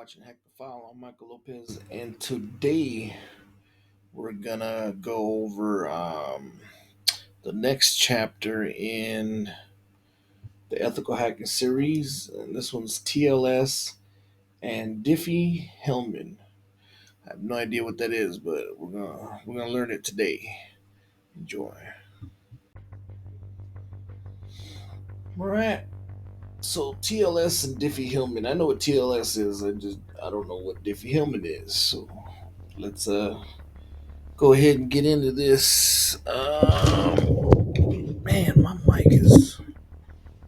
watching Hack the File. I'm Michael Lopez, and today we're gonna go over the next chapter in the ethical hacking series. And this one's TLS and Diffie Hellman. I have no idea what that is, but we're gonna learn it today. Enjoy. All right. So TLS and Diffie Hellman. I know what TLS is. I don't know what Diffie Hellman is. So let's go ahead and get into this. Man, my mic is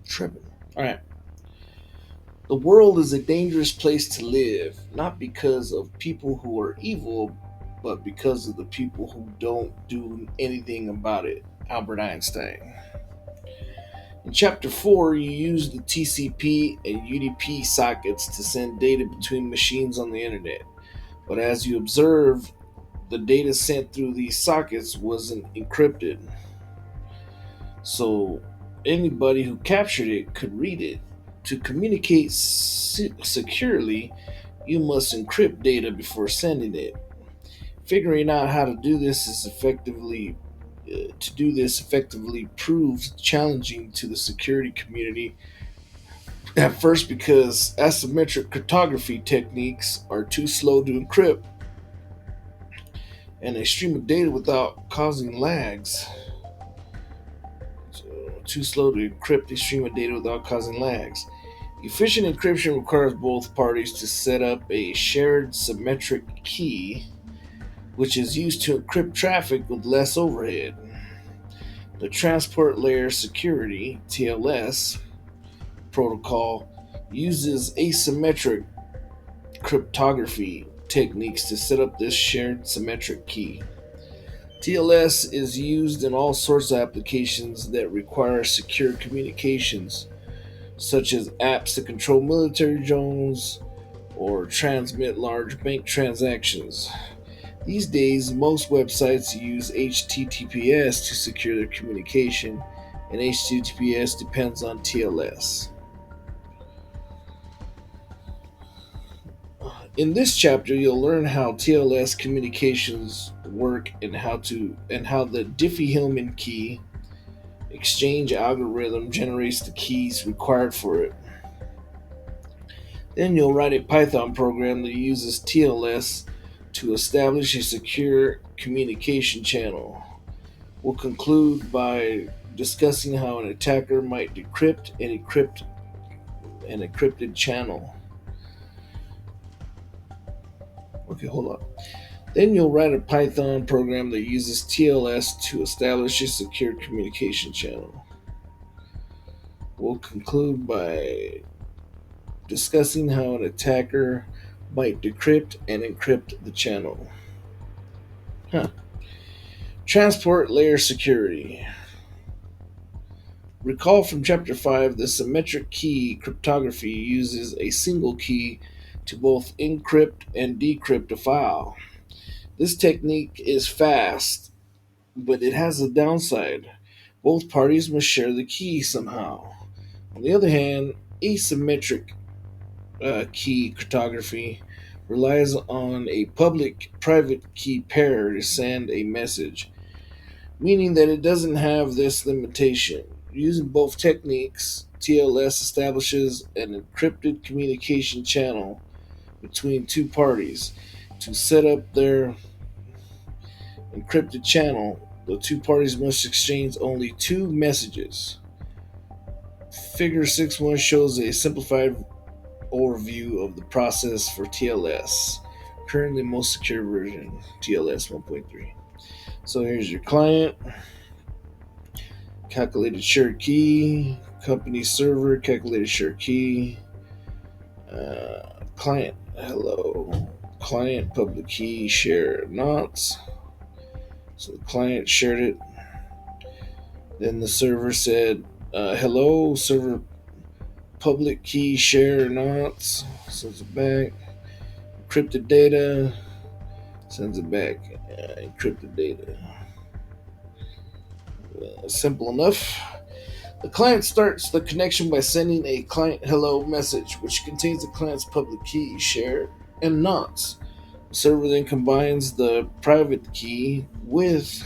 tripping. All right. The world is a dangerous place to live, not because of people who are evil, but because of the people who don't do anything about it. Albert Einstein. In chapter 4, you use the TCP and UDP sockets to send data between machines on the internet. But as you observe, the data sent through these sockets wasn't encrypted. So anybody who captured it could read it. To communicate securely, you must encrypt data before sending it. Figuring out how to do this effectively proves challenging to the security community. At first, because asymmetric cryptography techniques are too slow to encrypt, and a stream of data without causing lags. So, too slow to encrypt a stream of data without causing lags. Efficient encryption requires both parties to set up a shared symmetric key, which is used to encrypt traffic with less overhead. The Transport Layer Security (TLS) protocol uses asymmetric cryptography techniques to set up this shared symmetric key. TLS is used in all sorts of applications that require secure communications, such as apps to control military drones or transmit large bank transactions. These days, most websites use HTTPS to secure their communication, and HTTPS depends on TLS. In this chapter, you'll learn how TLS communications work and how the Diffie-Hellman key exchange algorithm generates the keys required for it. Then you'll write a Python program that uses TLS to establish a secure communication channel. We'll conclude by discussing how an attacker might decrypt and encrypt an encrypted channel. Okay, hold on. Then you'll write a Python program that uses TLS to establish a secure communication channel. We'll conclude by discussing how an attacker might decrypt and encrypt the channel. Huh. Transport layer security. Recall from chapter 5, the symmetric key cryptography uses a single key to both encrypt and decrypt a file. This technique is fast, but it has a downside. Both parties must share the key somehow. On the other hand, asymmetric key cryptography relies on a public private key pair to send a message, meaning that it doesn't have this limitation. Using both techniques, TLS establishes an encrypted communication channel between two parties. To set up their encrypted channel, the two parties must exchange only two messages. Figure 6.1 shows a simplified overview of the process for TLS. Currently, most secure version, TLS 1.3. So here's your client, calculated shared key, company server, calculated shared key, client, hello, client, public key, share not. So the client shared it. Then the server said, hello, server, public key, share not. Sends it back. Encrypted data, sends it back. Encrypted data. Simple enough. The client starts the connection by sending a client hello message, which contains the client's public key, share, and nonce. The server then combines the private key with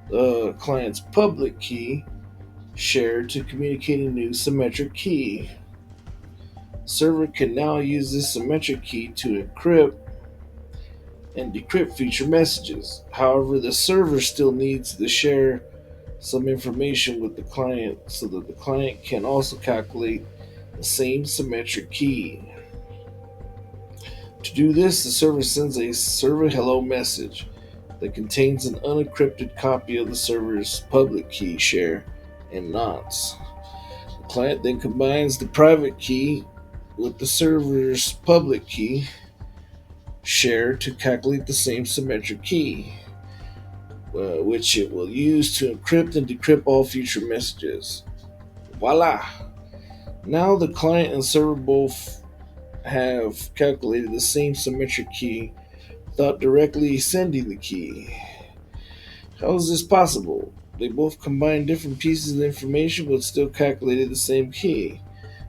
the client's public key, shared, to communicate a new symmetric key. The server can now use this symmetric key to encrypt and decrypt future messages. However, the server still needs to share some information with the client so that the client can also calculate the same symmetric key. To do this, the server sends a server hello message that contains an unencrypted copy of the server's public key, share, and nonce. The client then combines the private key with the server's public key, share, to calculate the same symmetric key, which it will use to encrypt and decrypt all future messages. Voila! Now the client and server both have calculated the same symmetric key without directly sending the key. How is this possible? They both combined different pieces of information but still calculated the same key.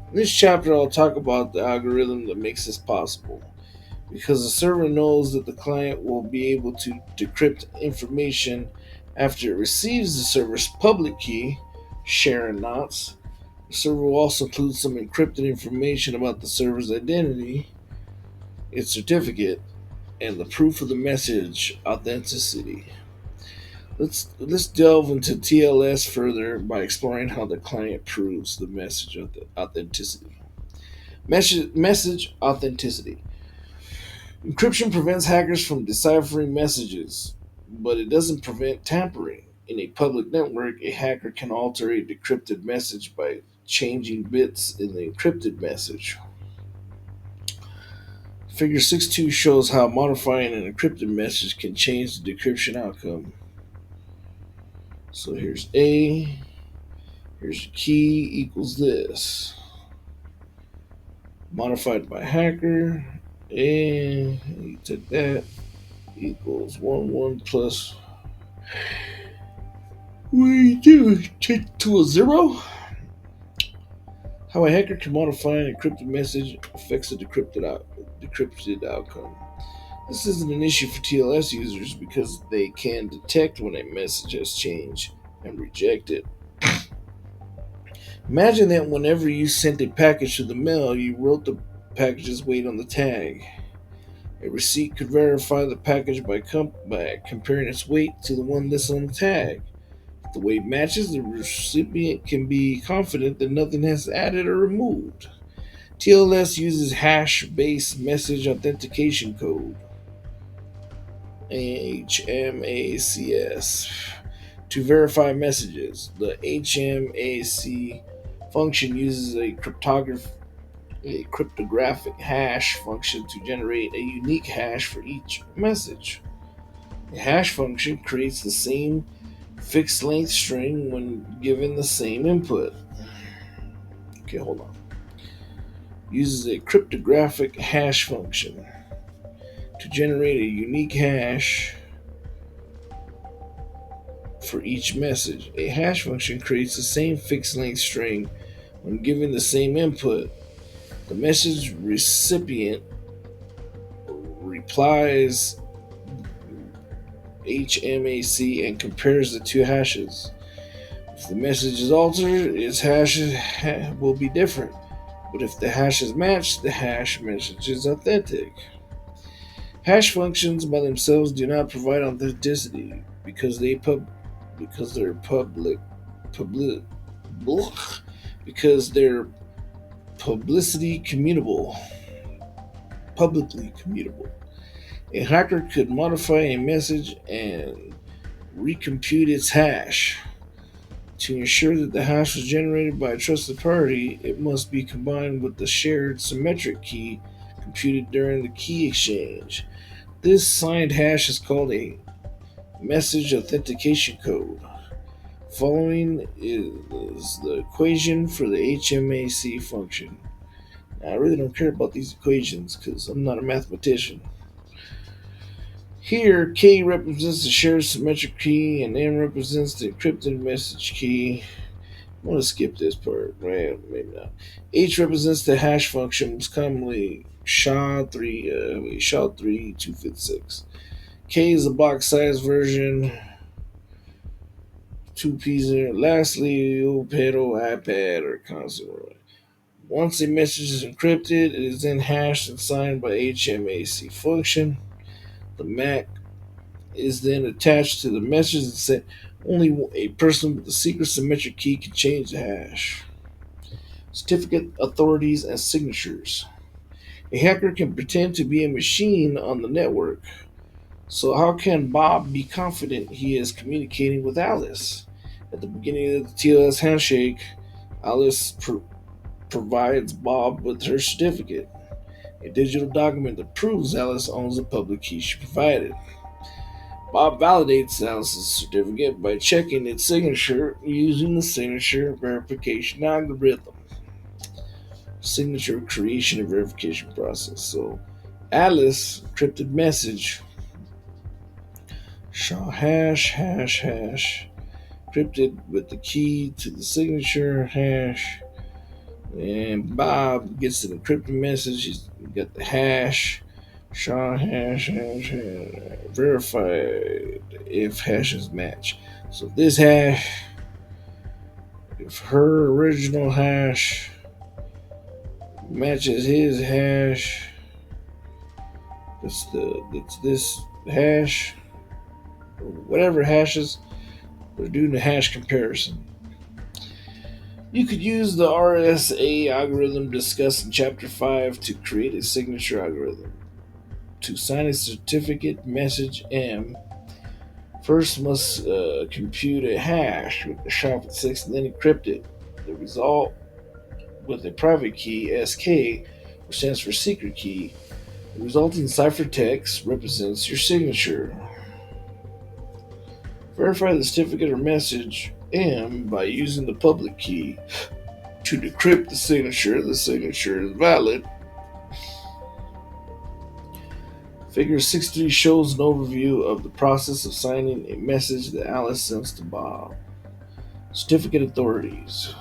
In this chapter, I'll talk about the algorithm that makes this possible. Because the server knows that the client will be able to decrypt information after it receives the server's public key, share, and nonce. The server will also include some encrypted information about the server's identity, its certificate, and the proof of the message authenticity. Let's delve into TLS further by exploring how the client proves the message authenticity. Message authenticity. Encryption prevents hackers from deciphering messages, but it doesn't prevent tampering. In a public network, a hacker can alter a decrypted message by changing bits in the encrypted message. Figure 6.2 shows how modifying an encrypted message can change the decryption outcome. So here's A, here's your key equals this. Modified by hacker, and you took that, equals 1 plus we do take to a 0. How a hacker can modify an encrypted message affects the decrypted outcome. This isn't an issue for TLS users because they can detect when a message has changed and reject it. Imagine that whenever you sent a package to the mail, you wrote the package's weight on the tag. A receipt could verify the package by comparing its weight to the one listed on the tag. If the weight matches, the recipient can be confident that nothing has added or removed. TLS uses hash-based message authentication code, HMACS, to verify messages. The HMAC function uses a cryptographic hash function to generate a unique hash for each message. A hash function creates the same fixed length string when given the same input. Okay, hold on. Uses a cryptographic hash function to generate a unique hash for each message. A hash function creates the same fixed length string when given the same input. The message recipient replies HMAC and compares the two hashes. If the message is altered, its hash will be different. But if the hashes match, the hash message is authentic. Hash functions by themselves do not provide authenticity because they're publicly commutable. A hacker could modify a message and recompute its hash. To ensure that the hash was generated by a trusted party, it must be combined with the shared symmetric key computed during the key exchange. This signed hash is called a message authentication code. Following is the equation for the HMAC function. Now, I really don't care about these equations because I'm not a mathematician. Here, K represents the shared symmetric key and M represents the encrypted message key. I'm going to skip this part. Well, maybe not. H represents the hash function, most commonly SHA-3 256. K is the block size version, 2 pieces. Lastly, Pero, iPad, or console. Once a message is encrypted, it is then hashed and signed by HMAC function. The MAC is then attached to the message and sent. Only a person with the secret symmetric key can change the hash. Certificate authorities and signatures. A hacker can pretend to be a machine on the network. So, how can Bob be confident he is communicating with Alice? At the beginning of the TLS handshake, Alice provides Bob with her certificate, a digital document that proves Alice owns the public key she provided. Bob validates Alice's certificate by checking its signature using the signature verification algorithm. Signature creation and verification process. So, Alice encrypted message SHA hash encrypted with the key to the signature hash. And Bob gets an encrypted message. He's got the hash. SHA hash verified if hashes match. So this hash, if her original hash matches his hash, that's this hash, or whatever hashes, we're doing the hash comparison. You could use the RSA algorithm discussed in Chapter 5 to create a signature algorithm. To sign a certificate message, M first must compute a hash with the SHA-6 and then encrypt it. The result with a private key, SK, which stands for secret key. The resulting ciphertext represents your signature. Verify the certificate or message, M, by using the public key. To decrypt the signature is valid. Figure 6.3 shows an overview of the process of signing a message that Alice sends to Bob. Certificate authorities.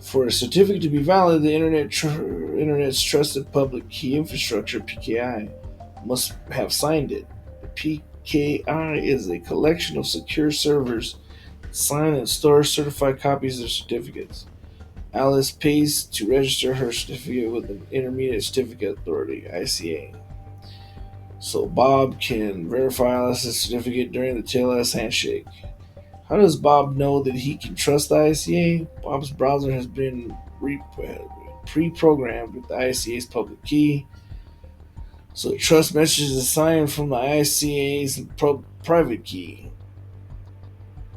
For a certificate to be valid, the Internet's trusted public key infrastructure, PKI, must have signed it. The PKI is a collection of secure servers that sign and store certified copies of certificates. Alice pays to register her certificate with an Intermediate Certificate Authority, ICA. So Bob can verify Alice's certificate during the TLS handshake. How does Bob know that he can trust the ICA? Bob's browser has been pre-programmed with the ICA's public key, so trust messages are signed from the ICA's private key.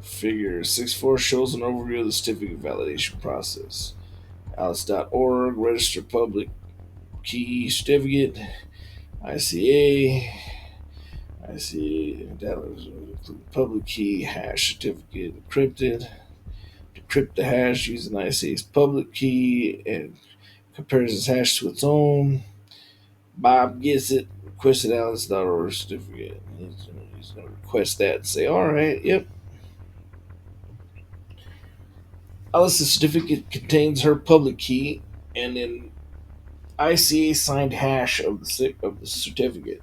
Figure 6.4 shows an overview of the certificate validation process. Alice.org, register public key certificate, ICA, that was public key, hash certificate encrypted. Decrypt the hash using ICA's public key and compares its hash to its own. Bob gets it, requested Alice.org certificate. He's going to request that and say, all right, yep. Alice's certificate contains her public key and an ICA signed hash of the certificate.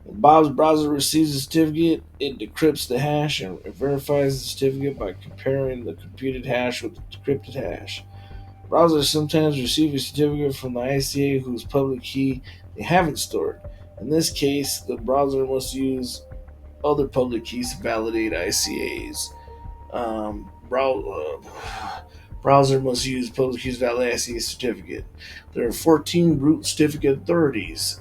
When Bob's browser receives the certificate, it decrypts the hash and verifies the certificate by comparing the computed hash with the decrypted hash. Browsers sometimes receive a certificate from the ICA whose public key they haven't stored. In this case, the browser must use other public keys to validate ICAs. Browser must use public keys to validate ICA certificate. There are 14 root certificate authorities,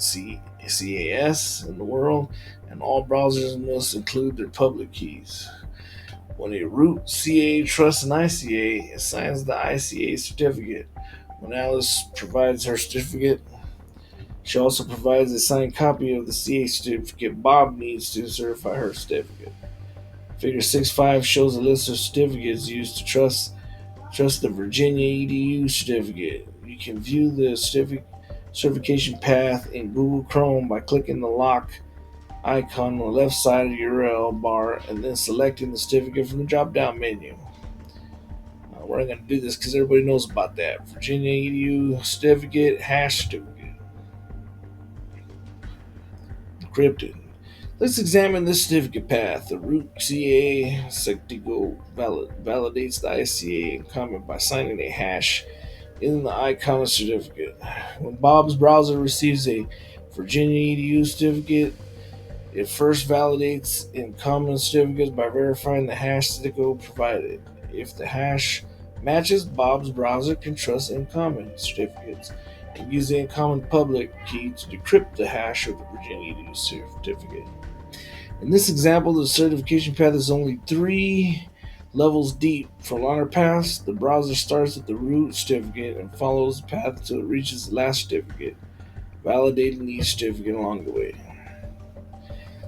CAS, in the world, and all browsers must include their public keys. When a root CA trusts an ICA, it signs the ICA certificate. When Alice provides her certificate, she also provides a signed copy of the CA certificate Bob needs to certify her certificate. Figure 6.5 shows a list of certificates used to trust the Virginia EDU certificate. You can view the certification path in Google Chrome by clicking the lock icon on the left side of the URL bar and then selecting the certificate from the drop down menu. We're not going to do this because everybody knows about that. Virginia EDU certificate, hash certificate, encrypted. Let's examine this certificate path. The root CA Sectigo validates the ICA in comment by signing a hash in the icon certificate. When Bob's browser receives a Virginia EDU certificate, it first validates in common certificates by verifying the hash certificate provided. If the hash matches, Bob's browser can trust in common certificates and use the in-common public key to decrypt the hash of the Virginia EDU certificate. In this example, the certification path is only 3 levels deep. For longer paths, the browser starts at the root certificate and follows the path until it reaches the last certificate, validating each certificate along the way.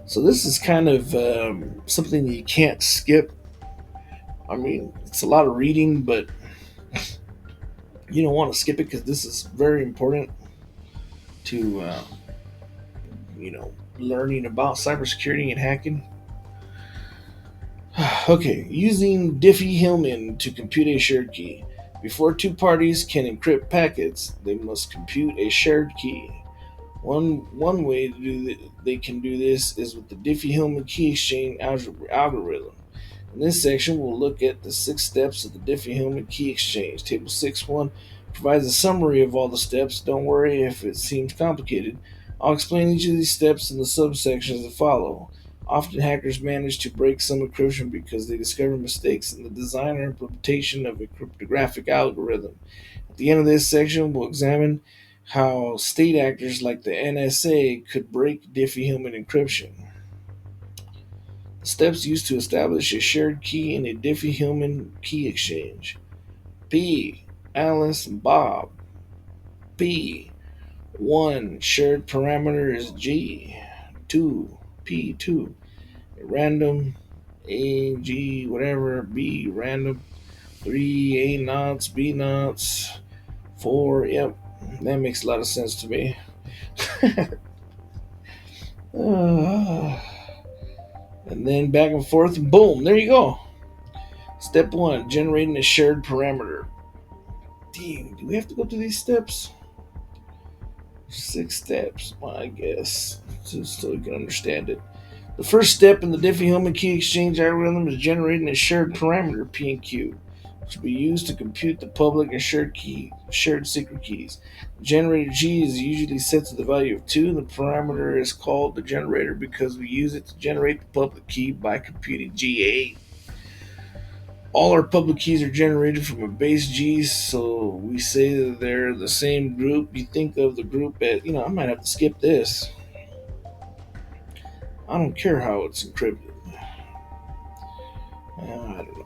So this is kind of something that you can't skip. I mean, it's a lot of reading, but you don't want to skip it because this is very important to, learning about cybersecurity and hacking. Okay, using Diffie Hellman to compute a shared key. Before two parties can encrypt packets, they must compute a shared key. One way they can do this is with the Diffie Hellman key exchange algorithm. In this section, we'll look at the 6 steps of the Diffie Hellman key exchange. Table 6.1 provides a summary of all the steps. Don't worry if it seems complicated. I'll explain each of these steps in the subsections that follow. Often hackers manage to break some encryption because they discover mistakes in the design or implementation of a cryptographic algorithm. At the end of this section, we'll examine how state actors like the NSA could break Diffie-Hellman encryption. The steps used to establish a shared key in a Diffie-Hellman key exchange. P. Alice and Bob. P. 1. Shared parameter is G. 2. P2. Random. A, G, whatever. B. Random. 3. A knots. B knots. 4. Yep. That makes a lot of sense to me. And then back and forth, and boom, there you go. Step 1, generating a shared parameter. Dang, do we have to go through these steps? 6 steps, well, I guess, so you can understand it. The first step in the Diffie-Hellman key exchange algorithm is generating a shared parameter, P and Q, which will be used to compute the public and shared secret keys. The generator G is usually set to the value of 2. The parameter is called the generator because we use it to generate the public key by computing GA. All our public keys are generated from a base G, so we say that they're the same group. You think of the group as, I might have to skip this. I don't care how it's encrypted. I don't know.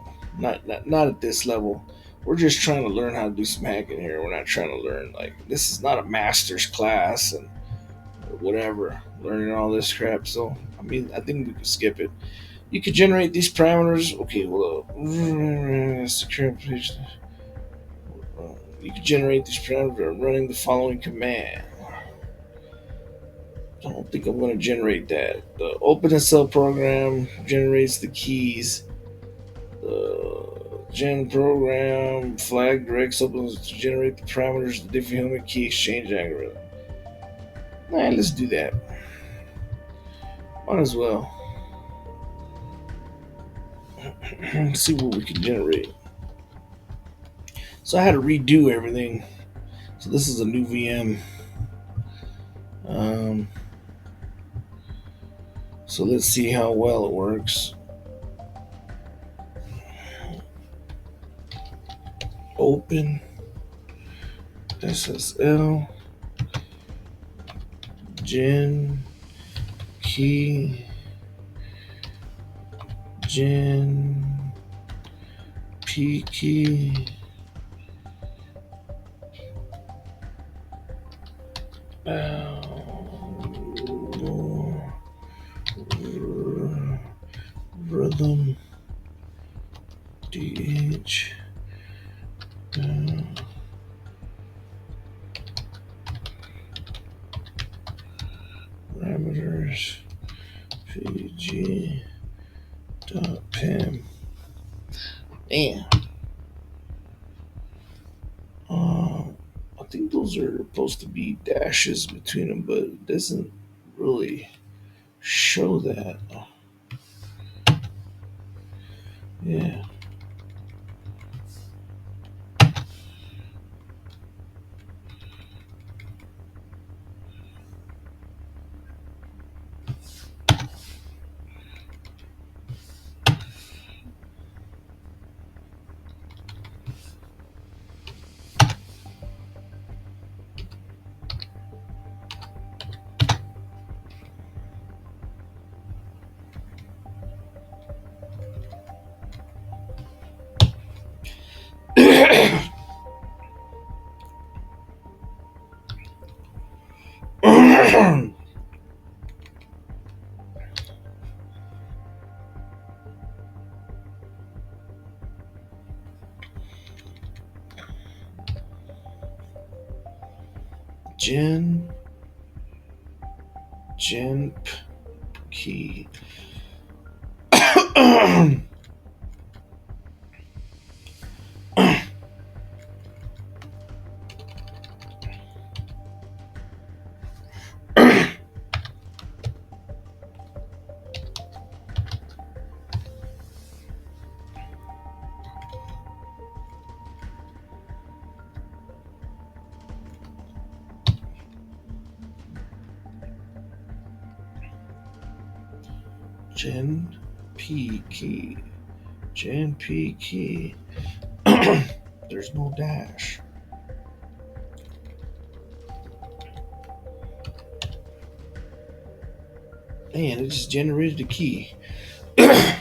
Not at this level. We're just trying to learn how to do some hacking here. We're not trying to learn, this is not a master's class and whatever, learning all this crap. So, I think we could skip it. You could generate these parameters. Okay, well, secure page. You could generate these parameters by running the following command. I don't think I'm going to generate that. The OpenSL program generates the keys. The gen program flag directs opens to generate the parameters of the Diffie-Hellman key exchange algorithm. Alright, let's do that. Might as well. Let's see what we can generate. So I had to redo everything. So this is a new VM. So let's see how well it works. Open SSL gen key gen p key rhythm DH parameters PG dot pim. Man. I think those are supposed to be dashes between them, but it doesn't really show that. Yeah. Gen key. Gen P key. Gen P key. There's no dash. Man, it just generated a key. The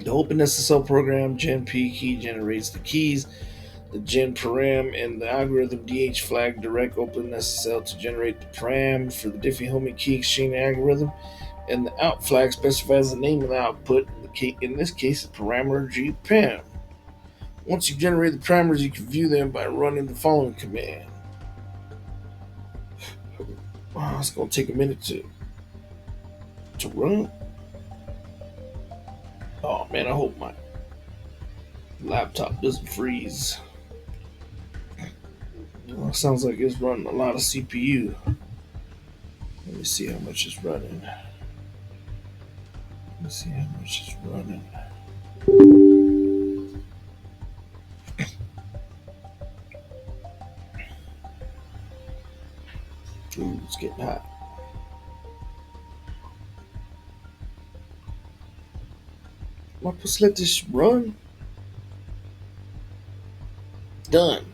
OpenSSL program Gen P key generates the keys. The gen param and the algorithm DH flag direct OpenSSL to generate the param for the Diffie Hellman key exchange algorithm, and the out flag specifies the name of the output. In this case, it's parameter gpam. Once you generate the parameters, you can view them by running the following command. Wow, it's gonna take a minute to run. Oh man, I hope my laptop doesn't freeze. Well, it sounds like it's running a lot of CPU. Let me see how much it's running. Let's see how much it's running. Ooh, it's getting hot. Am I supposed to let this run? Done.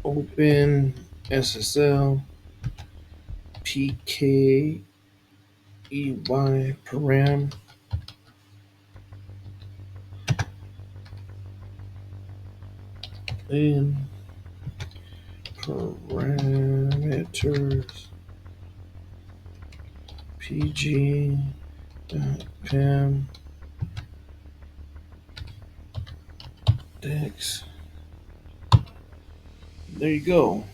Open SSL PKEY param and parameters pg.pam dex. There you go.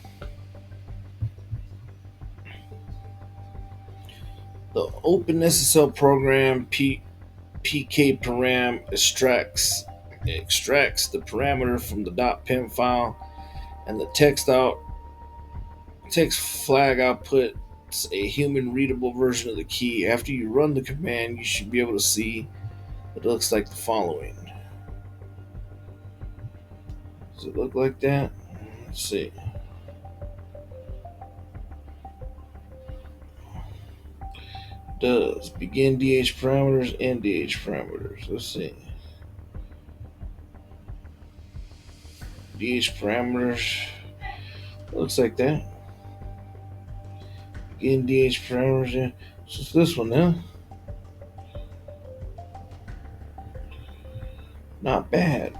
The OpenSSL program PK param extracts the parameter from the .pem file, and the text flag outputs a human readable version of the key. After you run the command, you should be able to see it looks like the following. Does it look like that? Let's see. Does begin DH parameters and DH parameters. Let's see. DH parameters. Looks like that. Begin DH parameters. Yeah. So it's this one now. Not bad.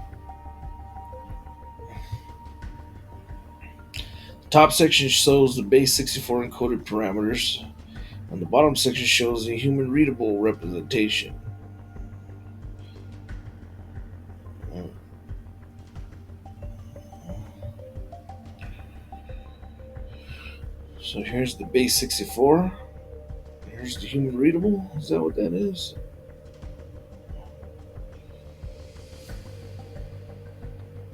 The top section shows the base 64 encoded parameters. On the bottom section shows a human readable representation. So here's the base 64. Here's the human readable. Is that what that is?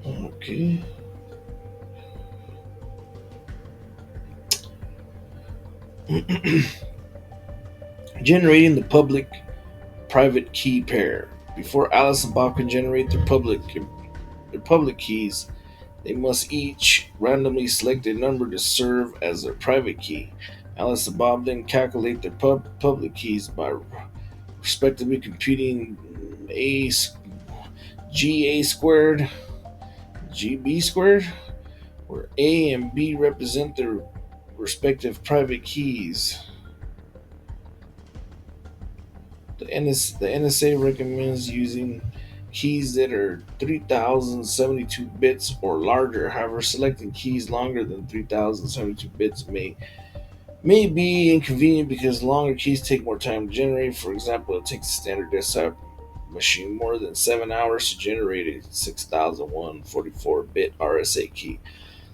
Okay. Generating the public private key pair. Before Alice and Bob can generate their public keys, they must each randomly select a number to serve as their private key. Alice and Bob then calculate their public keys by respectively computing a GA squared, GB squared, where A and B represent their respective private keys. The NSA recommends using keys that are 3072 bits or larger. However, selecting keys longer than 3072 bits may be inconvenient because longer keys take more time to generate. For example, it takes a standard desktop machine more than 7 hours to generate a 6001 44-bit RSA key.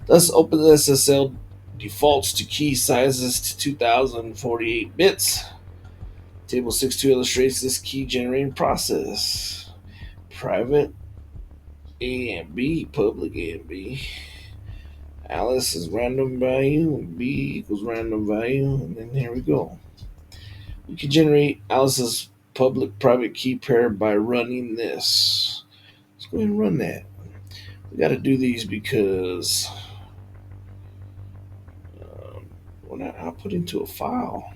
Thus, OpenSSL defaults to key sizes to 2048 bits. Table 6.2 illustrates this key generating process. Private A and B, public A and B. Alice is random value, B equals random value, and then here we go. We can generate Alice's public private key pair by running this. Let's go ahead and run that. We got to do these because we're not output into a file.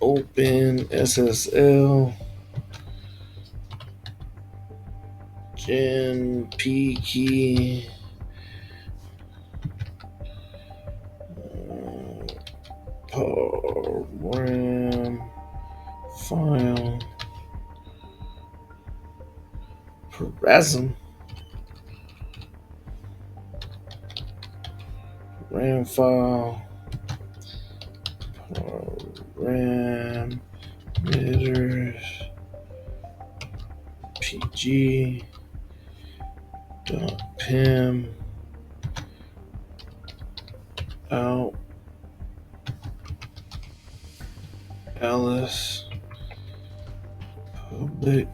Open SSL gen p key RAM file Parasm RAM file parameters pg .pem out Alice public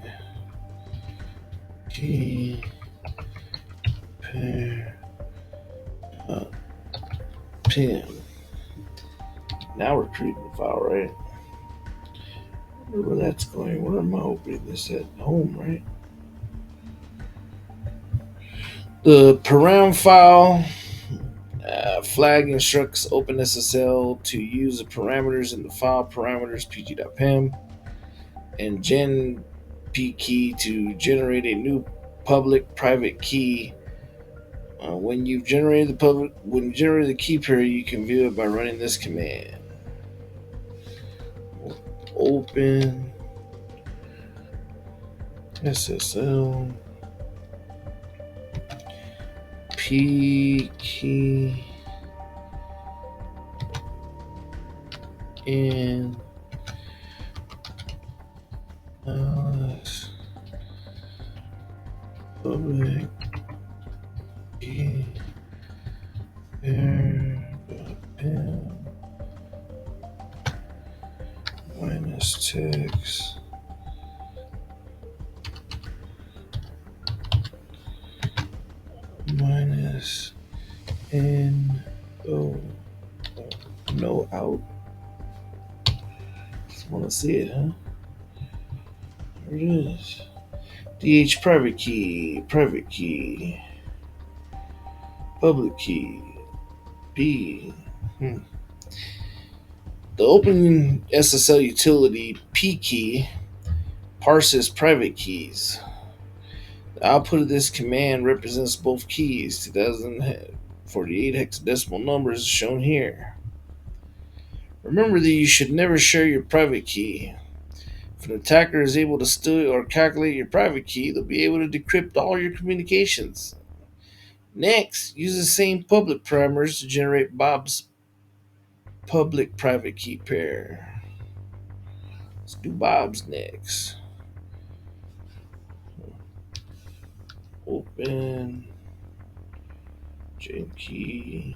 key pair pin. Now we're creating the file, right? I wonder where that's going. Where am I opening this at? Home, right? The param file flag instructs OpenSSL to use the parameters in the file parameters pg.pem and gen p key to generate a new public private key. When you generate the key pair, you can view it by running this command. Open SSL p key and Alice public key pair pen minus text minus n o no out. Just want to see it, huh? There it is. DH private key, public key, B. The Open SSL utility P key parses private keys. The output of this command represents both keys. 2048 hexadecimal numbers shown here. Remember that you should never share your private key. If If an attacker is able to steal or calculate your private key, they'll be able to decrypt all your communications. Next, use the same public parameters to generate Bob's public private key pair. Let's do Bob's next. Open gem key.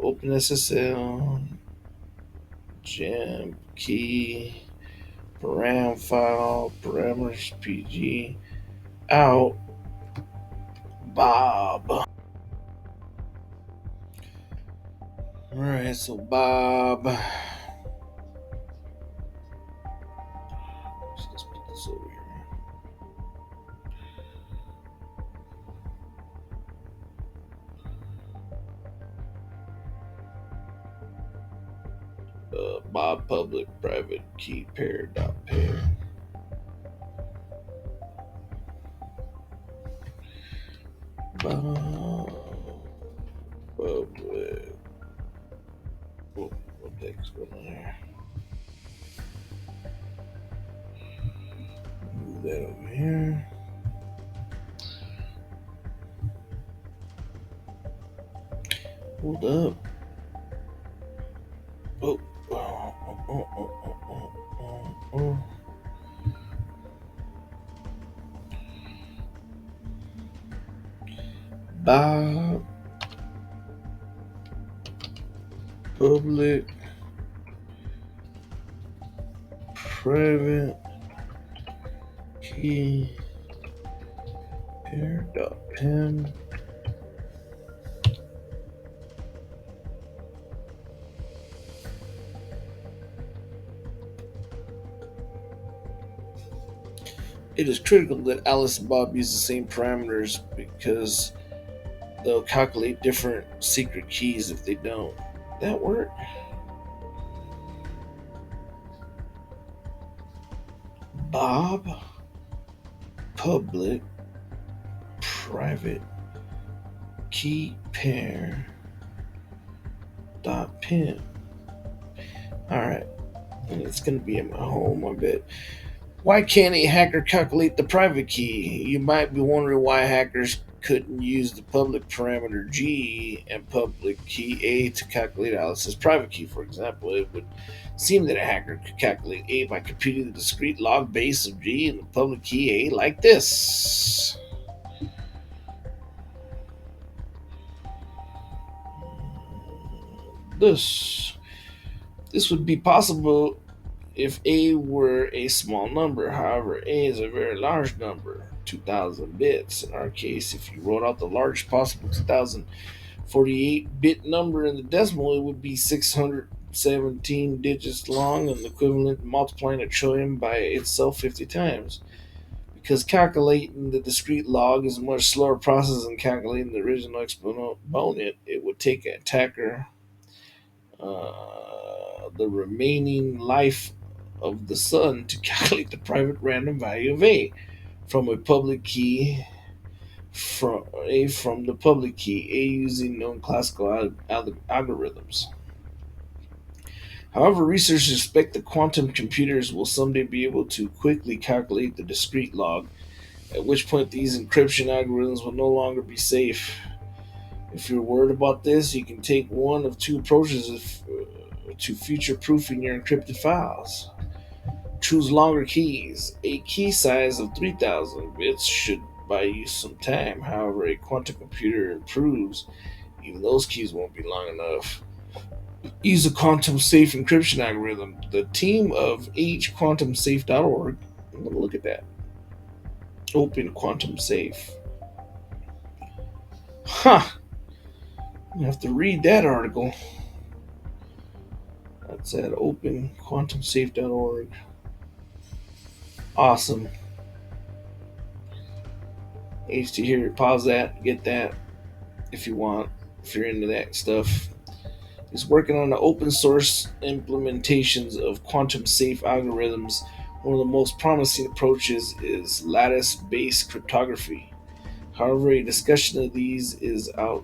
Open SSL. Gem key. Param file. Parameters PG. Out. Bob. Alright, so Bob. Let's put this over here. Bob public private key pair dot pair. Bob public. Oh, what the heck's going on here? Move that over here. Hold up. Oh. Bob public private key pair dot pin. It is critical that Alice and Bob use the same parameters because they'll calculate different secret keys if they don't. That work? Bob public private key pair dot pin. Alright. And it's gonna be in my home, I bet. Why can't a hacker calculate the private key? You might be wondering why hackers couldn't use the public parameter G and public key A to calculate Alice's private key. For example, it would seem that a hacker could calculate A by computing the discrete log base of G and the public key A like this. This would be possible if A were a small number. However, A is a very large number, 2000 bits. In our case, if you wrote out the largest possible 2048-bit number in the decimal, it would be 617 digits long and equivalent to multiplying a trillion by itself 50 times. Because calculating the discrete log is a much slower process than calculating the original exponent, it would take an attacker the remaining life of the sun to calculate the private random value of A from a public key from the public key A using known classical algorithms. However, researchers expect that quantum computers will someday be able to quickly calculate the discrete log, at which point these encryption algorithms will no longer be safe. If you're worried about this, you can take one of two approaches to future-proofing your encrypted files. Choose longer keys. A key size of 3000 bits should buy you some time. However, a quantum computer improves. Even those keys won't be long enough. Use a quantum-safe encryption algorithm. The team of hquantumsafe.org. I'm going to look at that. Open quantum safe. Huh. You have to read that article. That's at openquantumsafe.org. Awesome. HT here. Pause that. Get that if you want. If you're into that stuff. It's working on the open source implementations of quantum safe algorithms. One of the most promising approaches is lattice-based cryptography. However, a discussion of these is out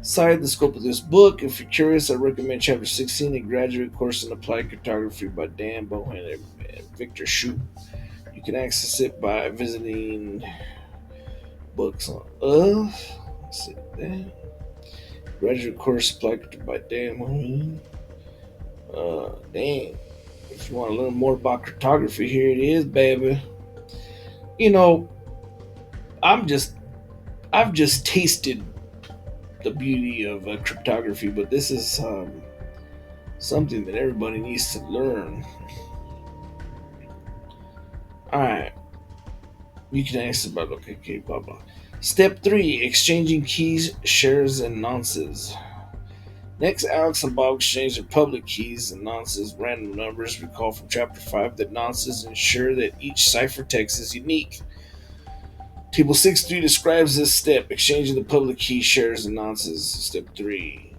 Outside the scope of this book, if you're curious, I recommend Chapter 16, a graduate course in applied cryptography by Dan Bohan and Victor Shoup. You can access it by visiting books on let's see that. Graduate course applied by Dan Bohan. Dang. If you want to learn more about cryptography, here it is, baby. You know, I'm just I've just tasted the beauty of cryptography, but this is something that everybody needs to learn. All right, you can ask about okay, blah blah. Step 3: exchanging keys, shares, and nonces. Next, Alex and Bob exchange their public keys and nonces, random numbers. Recall from Chapter 5 that nonces ensure that each ciphertext is unique. Table 6.3 describes this step: exchanging the public key, shares, and nonces. Step 3: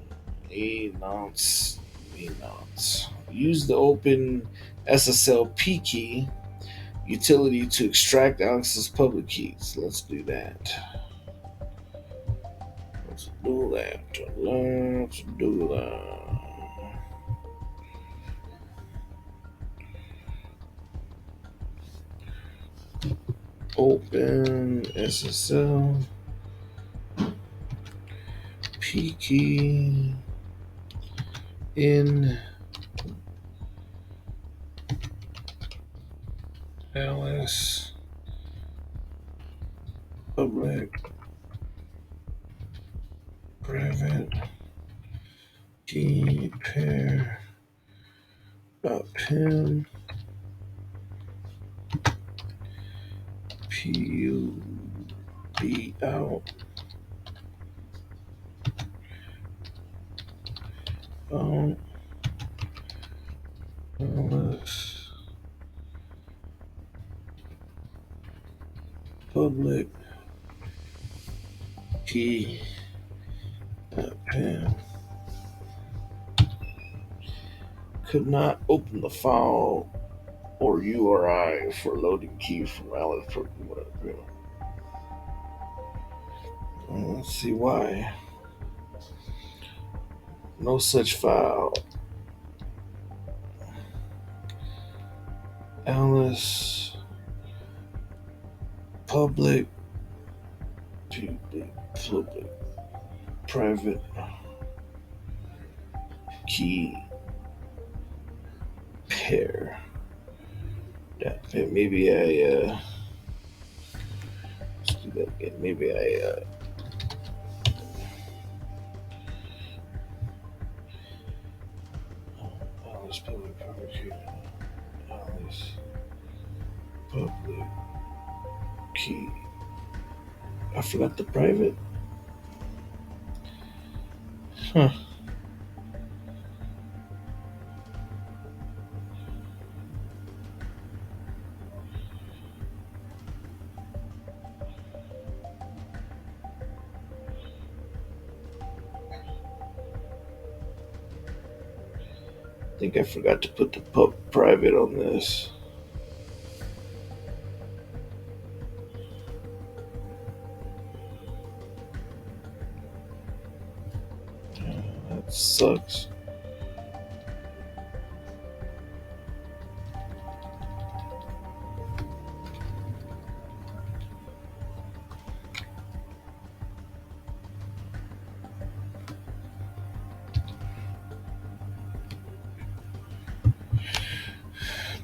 a nonce. A nonce. Use the open SSL-P key utility to extract Alex's public keys. Let's do that. Let's do that. Let's do that. Open SSL P key in Alice public private key pair pin PUB out Alice public key pin. Could not open the file or URI for loading key from Alice. Let's see why. No such file. Alice public private key pair. Maybe I let's do that again. Maybe I Alice public private key. Alice public key. I forgot the private. Huh. I think I forgot to put the private on this. That sucks.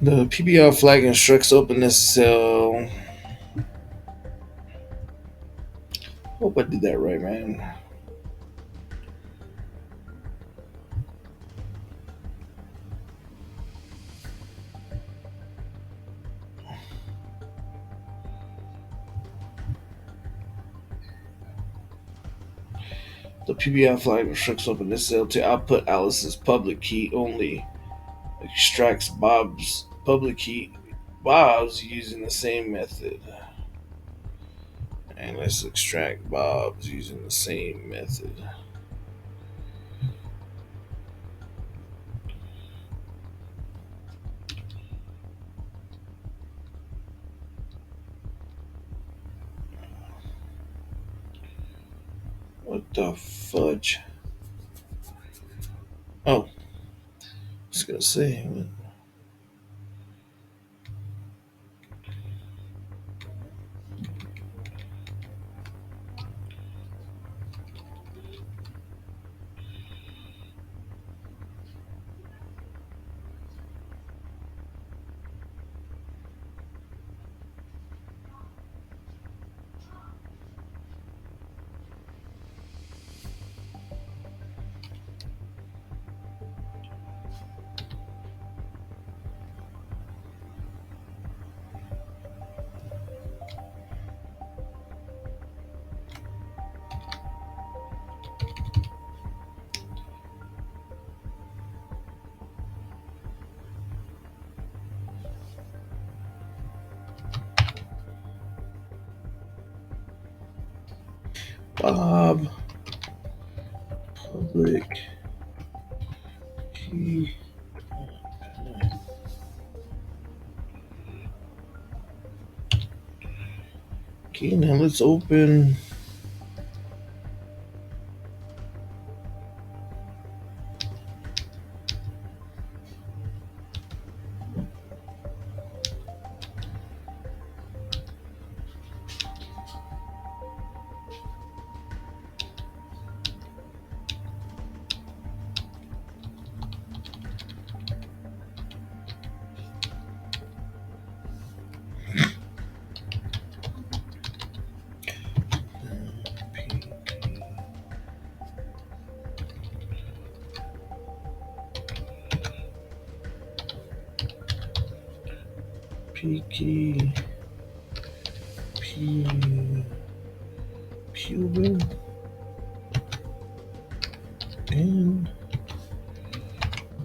The PBR flag instructs open SSL. Hope I did that right, man. The PBR flag instructs open SSL to output Alice's public key only. Extracts Bob's public key. Bob's using the same method. And let's extract Bob's using the same method. What the fudge? Oh, I was gonna say. Bob, public key. Okay, now let's open. P key. Cuban and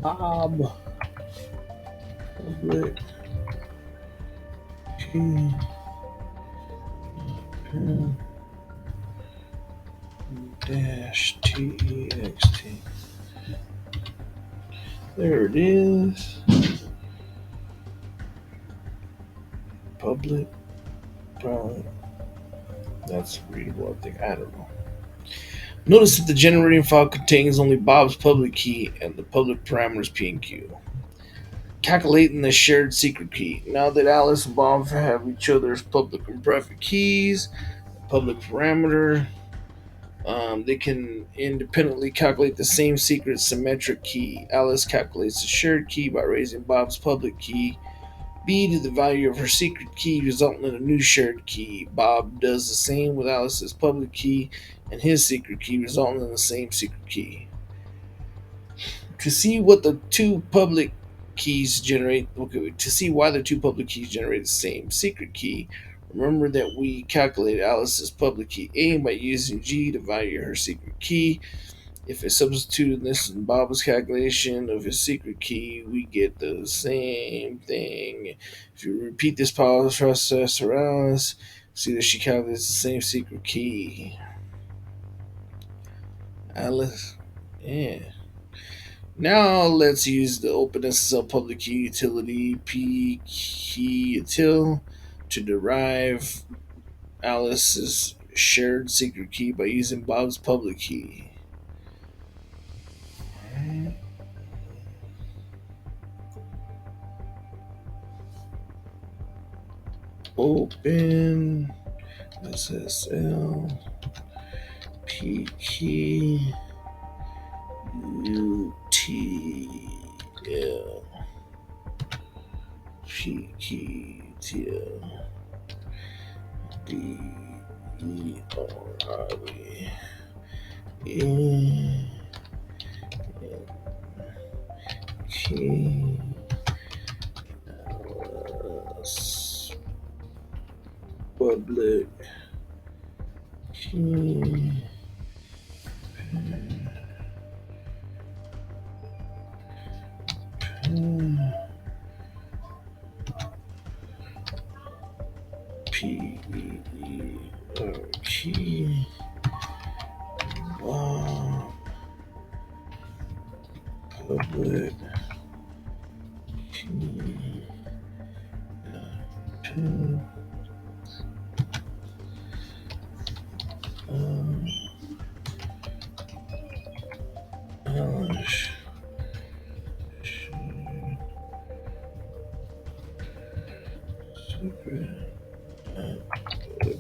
Bob, public key. Pen dash text. There it is. Public, private. That's readable, I think. I don't know. Notice that the generating file contains only Bob's public key and the public parameters P and Q. Calculating the shared secret key. Now that Alice and Bob have each other's public and private keys, public parameter, they can independently calculate the same secret symmetric key. Alice calculates the shared key by raising Bob's public key B to the value of her secret key, resulting in a new shared key. Bob does the same with Alice's public key and his secret key, resulting in the same secret key. To see what the two public keys generate, okay, to see why the two public keys generate the same secret key, remember that we calculated Alice's public key A by using G to value her secret key. If I substitute this in Bob's calculation of his secret key, we get the same thing. If you repeat this process for Alice, see that she calculates the same secret key. Alice, yeah. Now let's use the OpenSSL public key utility pkeyutil to derive Alice's shared secret key by using Bob's public key. Open SSL pkey UTL pkeyutil DERB public key key public key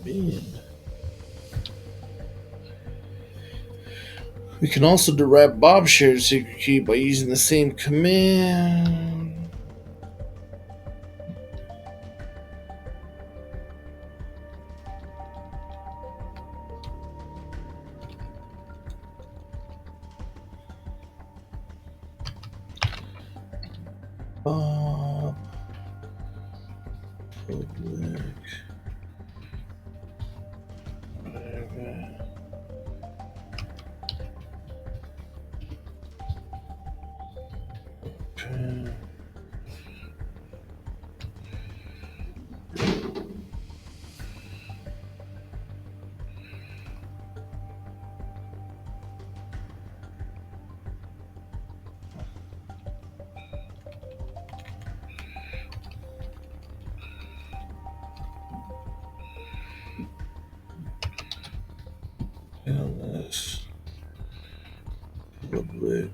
bin. We can also derive Bob's shared secret key by using the same command. Bob public private pen. TLS public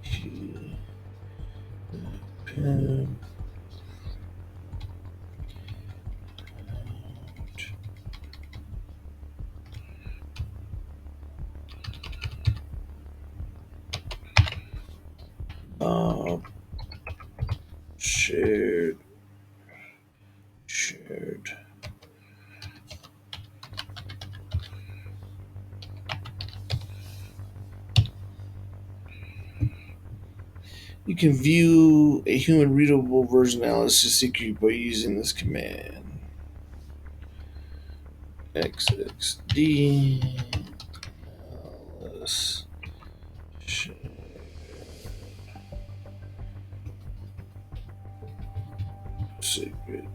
key pen. Bob shared. You can view a human readable version of Alice's secret by using this command. XXD Alice secret.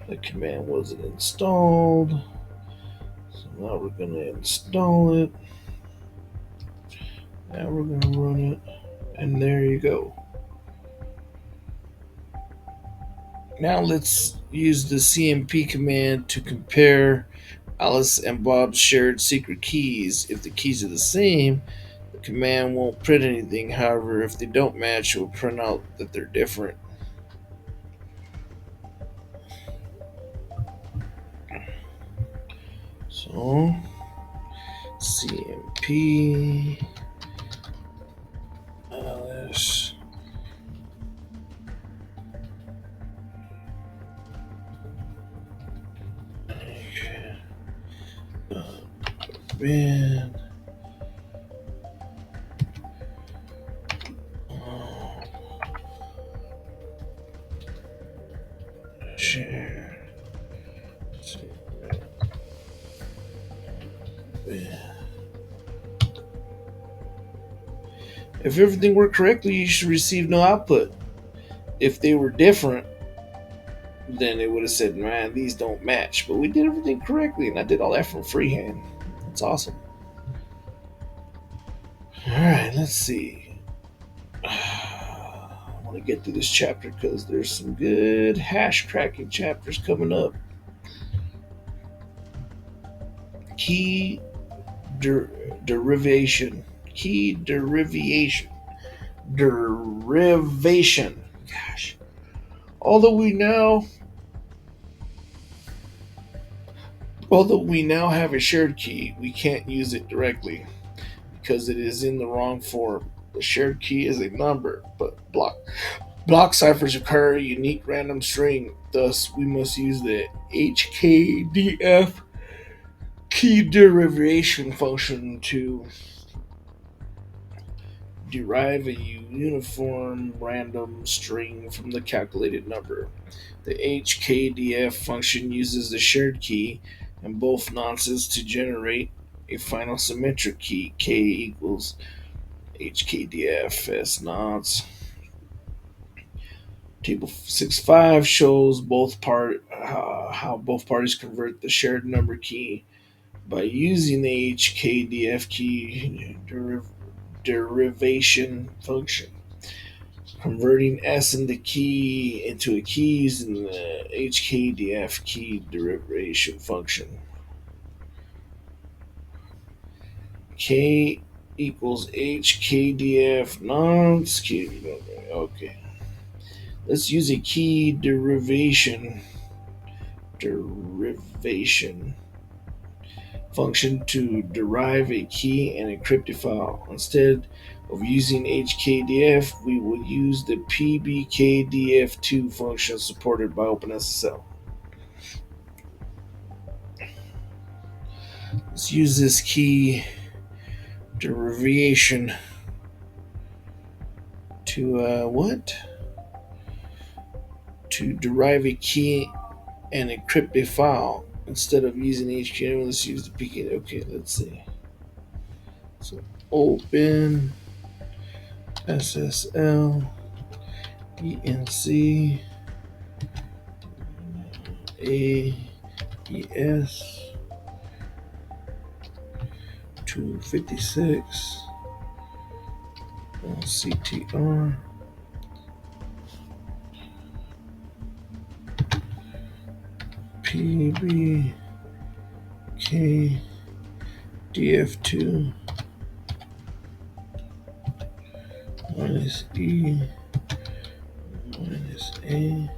The command wasn't installed, so now we're going to install it. Now we're going to run it, and there you go. Now let's use the CMP command to compare Alice and Bob's shared secret keys. If the keys are the same, the command won't print anything. However, if they don't match, it will print out that they're different. So, CMP Alice bin share secret bin. If everything worked correctly, you should receive no output. If they were different, then it would have said, man, these don't match. But we did everything correctly, and I did all that from freehand. That's awesome. Alright, let's see. I want to get through this chapter because there's some good hash cracking chapters coming up. Key derivation. Key derivation. Derivation. Gosh. Although we now have a shared key, we can't use it directly because it is in the wrong form. The shared key is a number, but block ciphers require a unique random string. Thus, we must use the HKDF key derivation function to derive a uniform random string from the calculated number. The HKDF function uses the shared key and both nonces to generate a final symmetric key. K equals HKDF S nonce. Table 6.5 shows how both parties convert the shared number key by using the HKDF key derivation function. converting S into key into a key using the HKDF key derivation function. K equals HKDF nonce key. Okay. Let's use a key derivation function to derive a key and encrypt a file. Instead of using HKDF, we will use the PBKDF2 function supported by OpenSSL. Let's use this key derivation to to derive a key and encrypt a file. Instead of using HTML, let's use the PK. Okay, let's see. So open SSL ENC AES 256 CTR PBK DF2 minus E minus A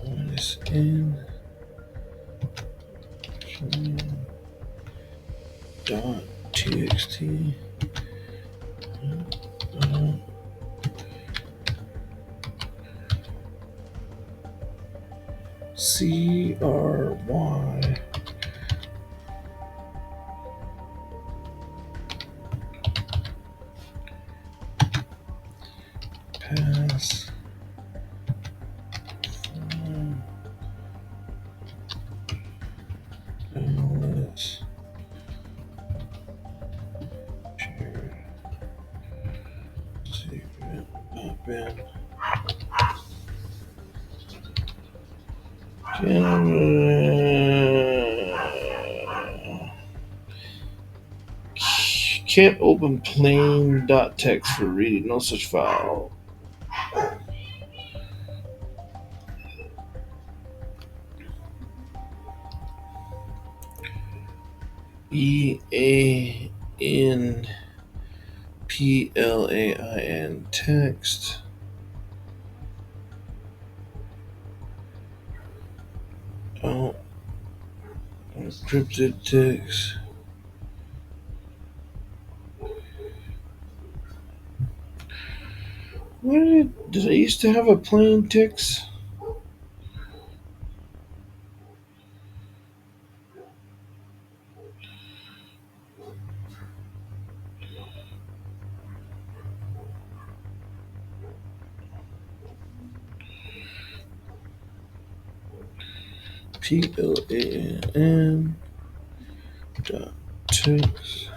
minus N dot txt CRY pass TLS shared secret bin can't open plain.txt for reading. No such file. EANPLAIN text. Oh, encrypted text. Did I used to have a plain text? PLAN dot text.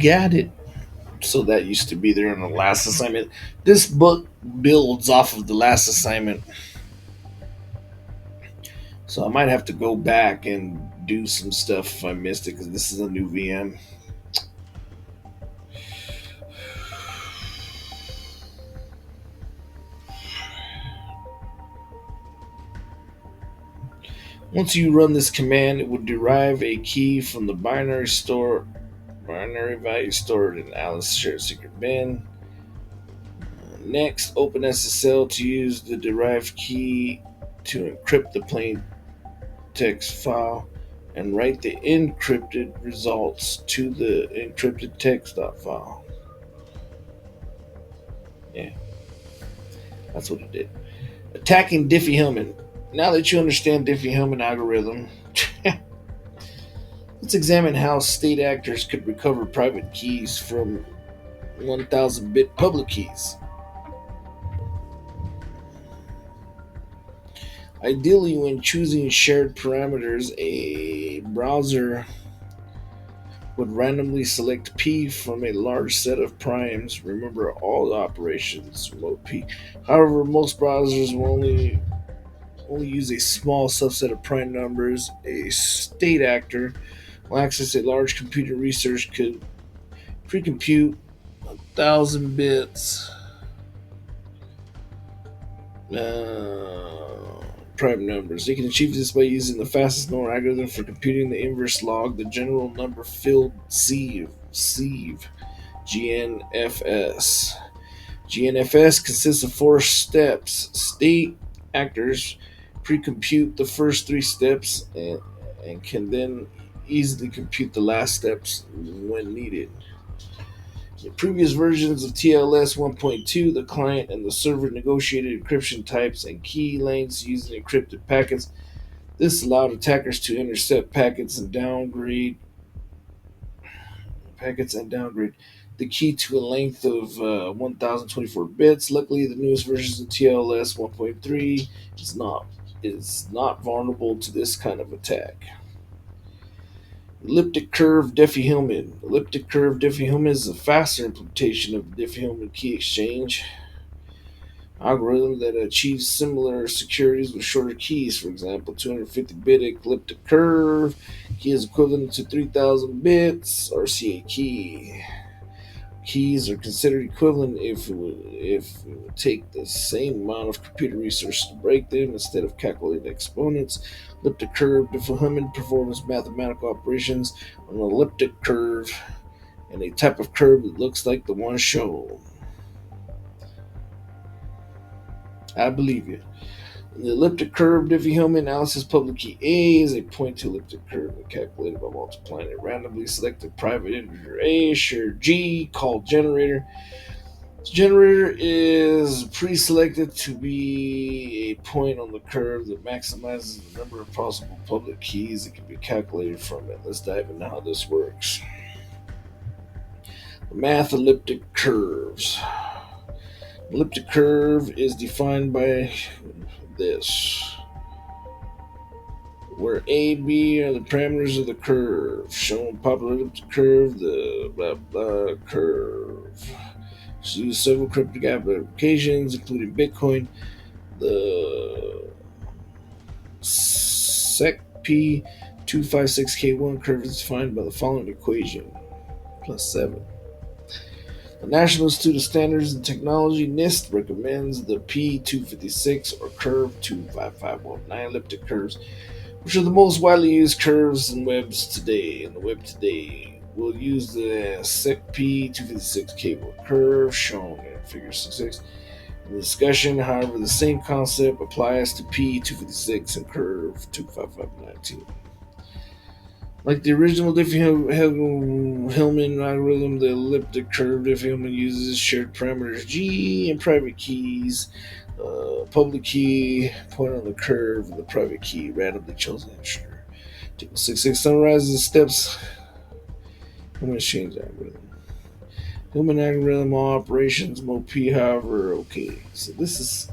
Got it. So that used to be there in the last assignment. This book builds off of the last assignment. So I might have to go back and do some stuff if I missed it because this is a new VM. Once you run this command, it will derive a key from the binary value stored in Alice shared secret bin. Next, open SSL to use the derived key to encrypt the plain text file and write the encrypted results to the encrypted text.file. Yeah, that's what it did. Attacking Diffie Hellman. Now that you understand Diffie Hellman algorithm, let's examine how state actors could recover private keys from 1000-bit public keys. Ideally, when choosing shared parameters, a browser would randomly select P from a large set of primes. Remember, all operations remote P. However, most browsers will only use a small subset of prime numbers. A state actor will access a large computer research could pre-compute 1000 bits prime numbers. They can achieve this by using the fastest known algorithm for computing the inverse log, the general number field sieve, GNFS. GNFS consists of 4 steps. State actors pre-compute the first 3 steps and can then easily compute the last steps when needed. In previous versions of TLS 1.2, the client and the server negotiated encryption types and key lengths using encrypted packets. This allowed attackers to intercept packets and downgrade the key to a length of 1024 bits. Luckily, the newest versions of TLS 1.3 is not vulnerable to this kind of attack. Elliptic curve Diffie-Hellman. Elliptic curve Diffie-Hellman is a faster implementation of the Diffie-Hellman key exchange algorithm that achieves similar securities with shorter keys. For example, 250-bit elliptic curve key is equivalent to 3000 bits RCA key. Keys are considered equivalent if it would take the same amount of computer resources to break them instead of calculating exponents. Elliptic curve Diffie-Hellman performs mathematical operations on an elliptic curve and a type of curve that looks like the one shown. I believe you. The elliptic curve Diffie-Hellman analysis public key A is a point to elliptic curve calculated by multiplying a randomly selected private integer A, shared G, called generator. This generator is pre-selected to be a point on the curve that maximizes the number of possible public keys that can be calculated from it. Let's dive into how this works. The math elliptic curves. Elliptic curve is defined by this, where A, B are the parameters of the curve. Shown popular elliptic curve, the blah blah curve. So use several cryptic applications, including Bitcoin. The SecP256K1 curve is defined by the following equation: plus 7. The National Institute of Standards and Technology (NIST) recommends the P256 or curve 25519 elliptic curves, which are the most widely used curves in the web today. We'll use the SecP256 cable curve shown in Figure 66 in the discussion. However, the same concept applies to P256 and curve 25519. Like the original Diffie-Hellman algorithm, the elliptic curve Diffie-Hellman uses shared parameters G and private keys. Public key point on the curve and the private key randomly chosen integer. Table 66 summarizes the steps. Hellman exchange algorithm. Hellman algorithm, all operations, mode P, however, okay. So this is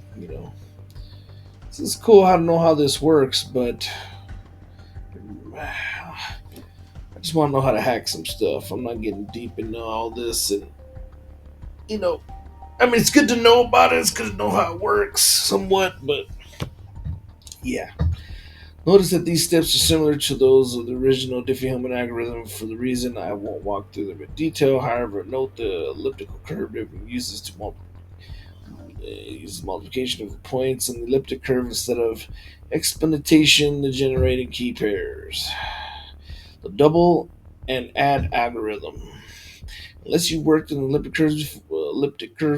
cool how to know how this works, but I just want to know how to hack some stuff. I'm not getting deep into all this, and it's good to know about it. It's good to know how it works somewhat, but yeah. Notice that these steps are similar to those of the original Diffie-Hellman algorithm for the reason I won't walk through them in detail. However, note the elliptical curve Diffie uses multiplication of points on the elliptic curve instead of exponentation to generating key pairs. The double and add algorithm. Unless you've worked in elliptic curves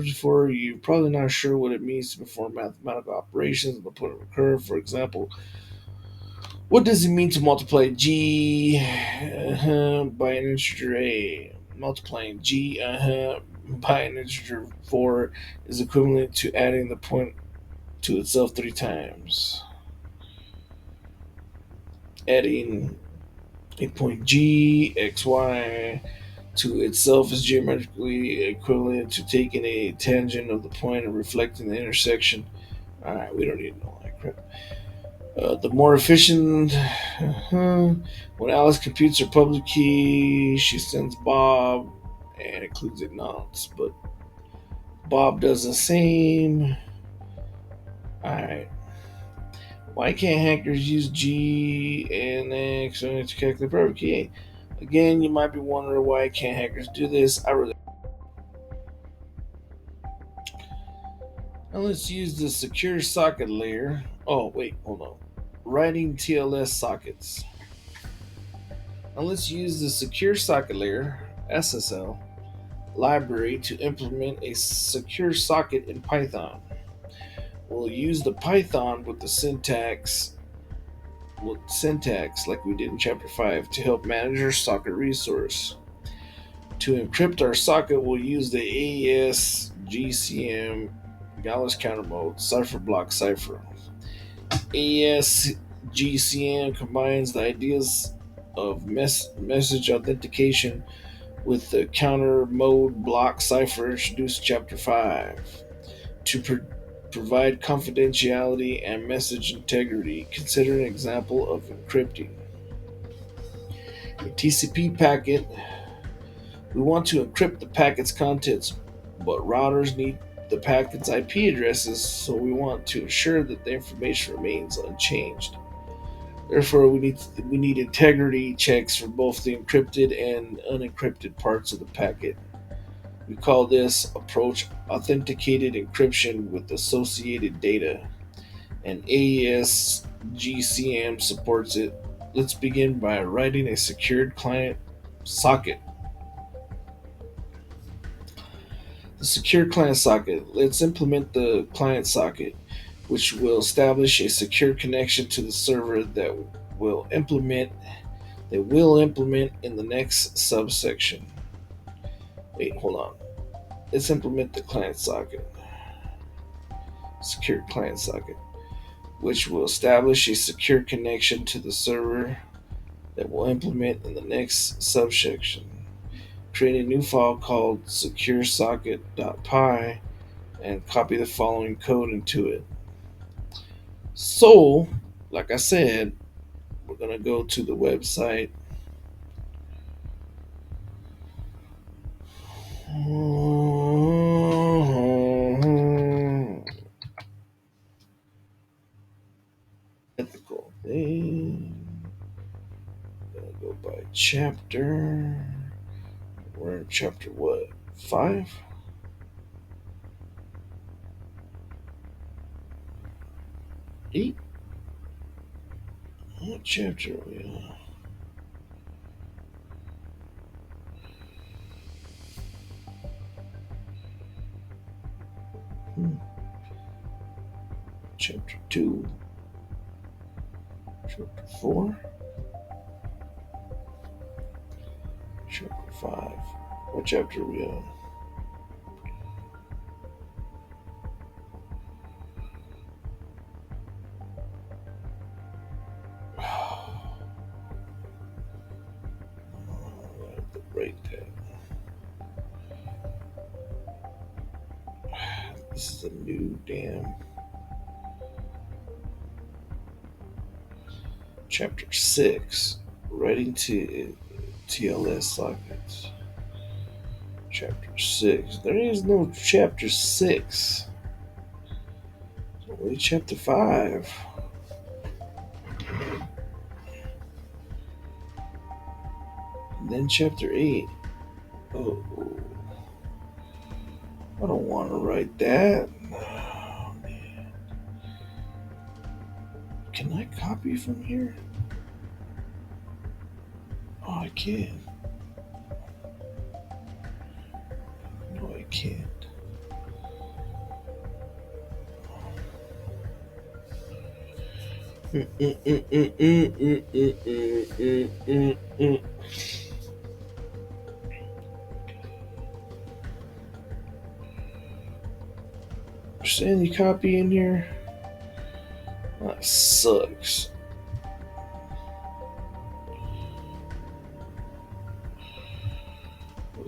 before, you're probably not sure what it means to perform mathematical operations on the point of a curve. For example, what does it mean to multiply G by an integer A? Multiplying G by an integer 4 is equivalent to adding the point to itself 3 times. adding a point G, X, Y to itself is geometrically equivalent to taking a tangent of the point and reflecting the intersection. Alright, we don't need to know that crap. The more efficient. When Alice computes her public key, she sends Bob and includes it nonce, but Bob does the same. Alright. Why can't hackers use G and X to calculate the private key? Again, you might be wondering why can't hackers do this. Now let's use the secure socket layer. Oh, wait, hold on. Writing TLS sockets. Now let's use the secure socket layer, SSL, library to implement a secure socket in Python. We'll use the Python with the syntax like we did in chapter 5 to help manage our socket resource. To encrypt our socket, we'll use the AES GCM Gauss counter mode cipher block cipher. AES GCM combines the ideas of message authentication with the counter mode block cipher introduced in chapter 5 to provide confidentiality and message integrity. Consider an example of encrypting a TCP packet. We want to encrypt the packet's contents, but routers need the packet's IP addresses, so we want to ensure that the information remains unchanged. Therefore, we need integrity checks for both the encrypted and unencrypted parts of the packet. We call this approach authenticated encryption with associated data, and AES GCM supports it. Let's begin by writing a secured client socket. The secure client socket. Let's implement the client socket, which will establish a secure connection to the server that will implement in the next subsection. Wait, hold on. Let's implement the client socket. Secure client socket, which will establish a secure connection to the server that will implement in the next subsection. Create a new file called securesocket.py and copy the following code into it. So, like I said, we're going to go to the website. Ethical thing. Gonna go by chapter. We're in chapter what? 5? 8? What chapter are we on? Chapter 2. Chapter 4. Chapter 5. What chapter are we on? Right there. This is a new damn chapter 6. Writing to TLS sockets. Chapter 6. There is no chapter 6. It's only chapter 5. And then chapter 8. Oh, I don't want to write that. Oh, man. Can I copy from here? Oh, I can. No, I can't. Is there any copy in here? That sucks.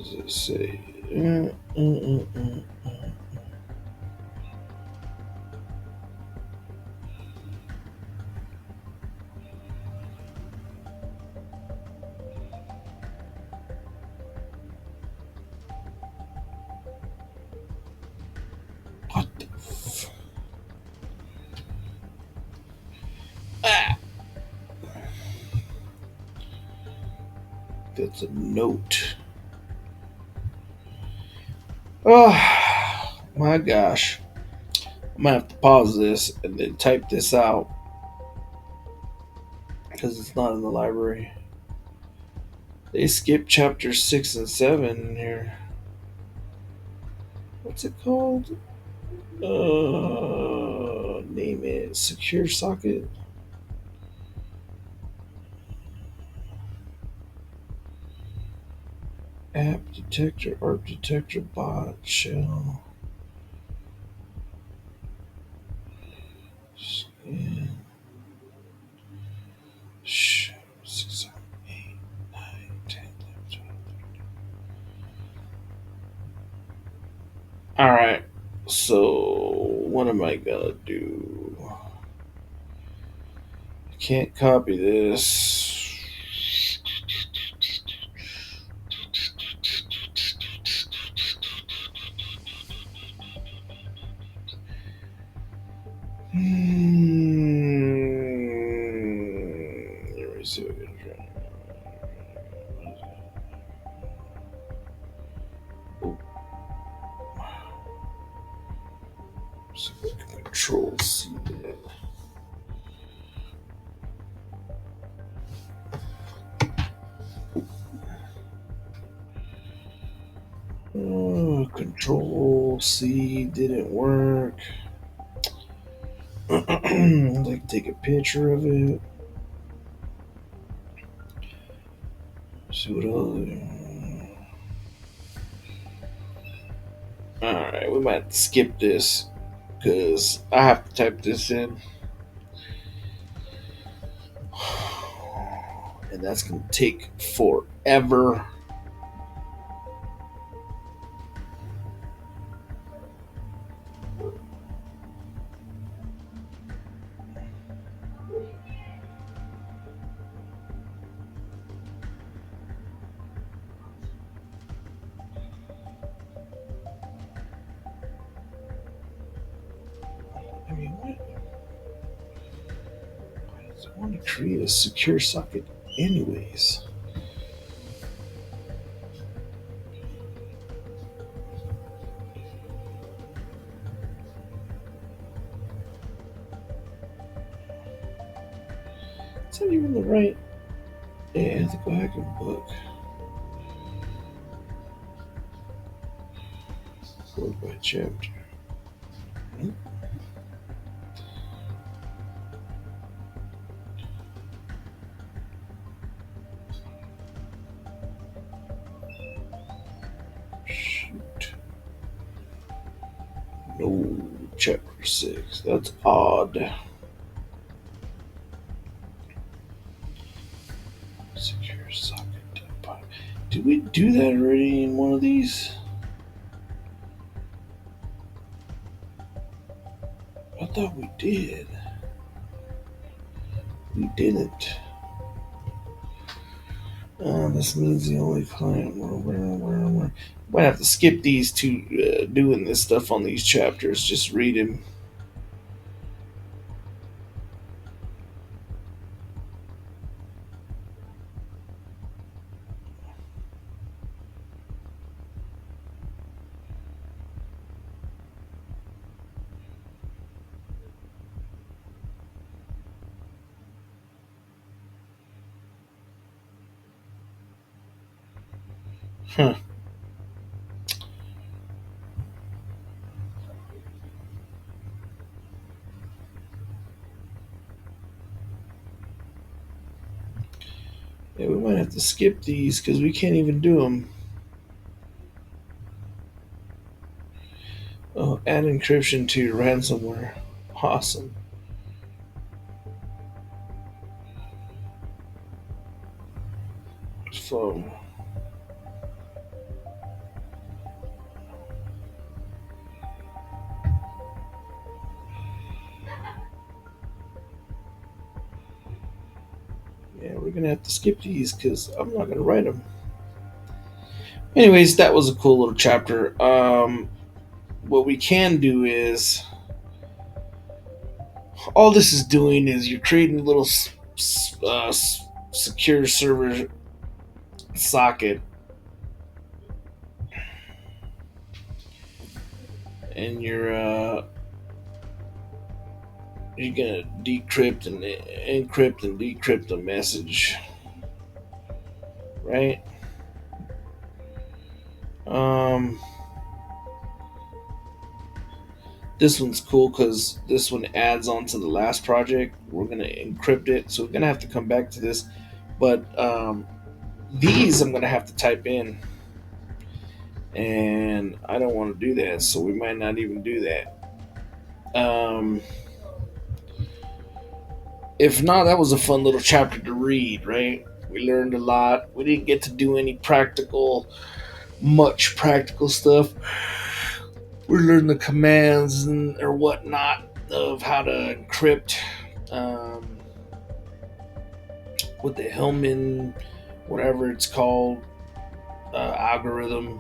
does it say? Mm, mm, mm, mm. What the ah, that's a note. Oh my gosh. I'm gonna have to pause this and then type this out because it's not in the library. They skipped chapter 6 and 7 in here. What's it called? Name it secure socket. App detector, ARP detector, bot, shell. Scan. 6, 7, 8, 9, 10, 11, 12. Alright, so what am I gonna do? I can't copy this. Let me see what I can try. Oh, see if I can control C that. Oh, control C didn't work. I'd like to take a picture of it. See what else. Alright, we might have to skip this because I have to type this in. And that's going to take forever. I mean, what? Why does it want to create a secure socket, anyways? Is that even the right? Yeah, ethical hacking book. Book by chapter. Hmm? Shoot. No, chapter 6. That's odd. Secure socket. Did we do that already in one of these? I thought we did. We didn't. This means the only client. Where. Might have to skip these two doing this stuff on these chapters. Just read them. Huh. Yeah, we might have to skip these because we can't even do them. Oh, add encryption to your ransomware. Awesome. So, have to skip these because I'm not going to write them. Anyways, that was a cool little chapter. What we can do is, all this is doing is you're creating a little secure server socket, and you're gonna decrypt and encrypt and decrypt the message, right? Um, this one's cool because this one adds on to the last project. We're gonna encrypt it, so we're gonna have to come back to this. But these I'm gonna have to type in, and I don't want to do that, so we might not even do that. If not, that was a fun little chapter to read, right? We learned a lot. We didn't get to do any much practical stuff. We learned the commands and or whatnot of how to encrypt um, with the Hellman, whatever it's called, algorithm,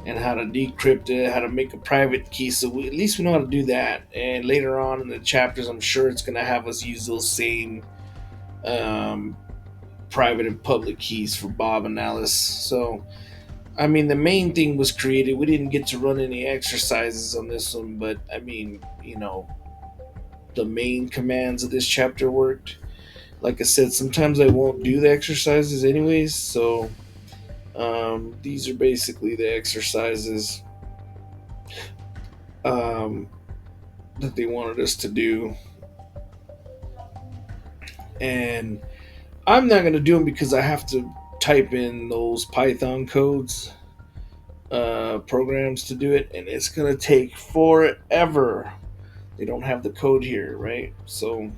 and how to decrypt it, how to make a private key. So at least we know how to do that. And later on in the chapters, I'm sure it's going to have us use those same um, private and public keys for Bob and Alice. So, I mean, the main thing was created. We didn't get to run any exercises on this one, but I mean, the main commands of this chapter worked. Like I said, sometimes I won't do the exercises anyways, so these are basically the exercises um, that they wanted us to do. And I'm not going to do them because I have to type in those Python codes, programs to do it, and it's going to take forever. They don't have the code here, right? So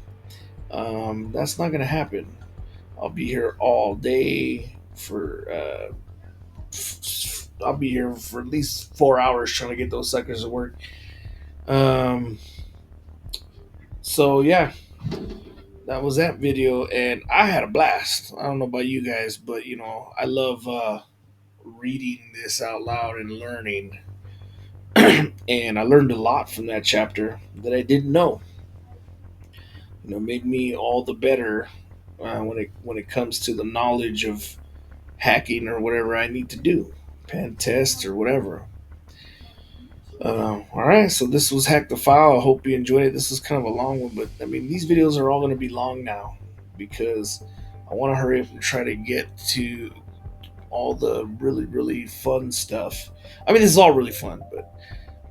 that's not going to happen. I'll be here all day I'll be here for at least 4 hours trying to get those suckers to work. Um, so yeah, that was that video, and I had a blast. I don't know about you guys, but I love reading this out loud and learning. And I learned a lot from that chapter that I didn't know. Made me all the better when it comes to the knowledge of hacking or whatever I need to do, pen test or whatever. All right, so this was Hack the File. I hope you enjoyed it. This is kind of a long one, but I mean, these videos are all going to be long now because I want to hurry up and try to get to all the really, really fun stuff. I mean, this is all really fun, but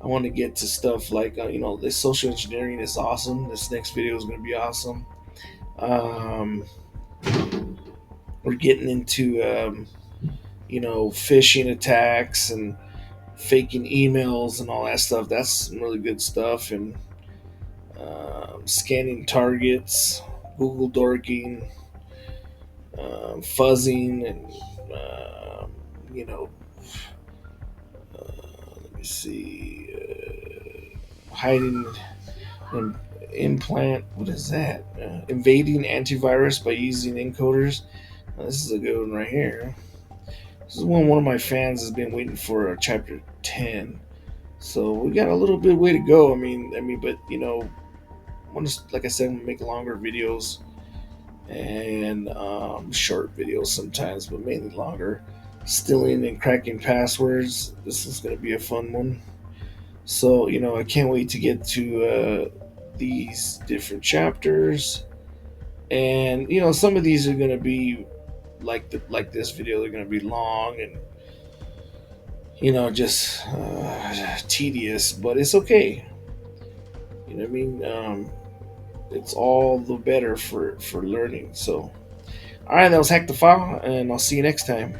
I want to get to stuff like, this social engineering is awesome. This next video is going to be awesome. Um, we're getting into, phishing attacks and faking emails and all that stuff. That's some really good stuff. And scanning targets, Google dorking, fuzzing, and you know, let me see, hiding an implant. What is that? Invading antivirus by using encoders. This is a good one right here. This is one of my fans has been waiting for, chapter 10. So we got a little bit way to go. I mean, but like I said, I'm gonna make longer videos and short videos sometimes, but mainly longer. Stealing and cracking passwords. This is gonna be a fun one. So I can't wait to get to these different chapters, and some of these are gonna be like this video. They're gonna be long and just tedious, but it's okay. You know what I mean? It's all the better for learning. So, all right, that was Hack the File, and I'll see you next time.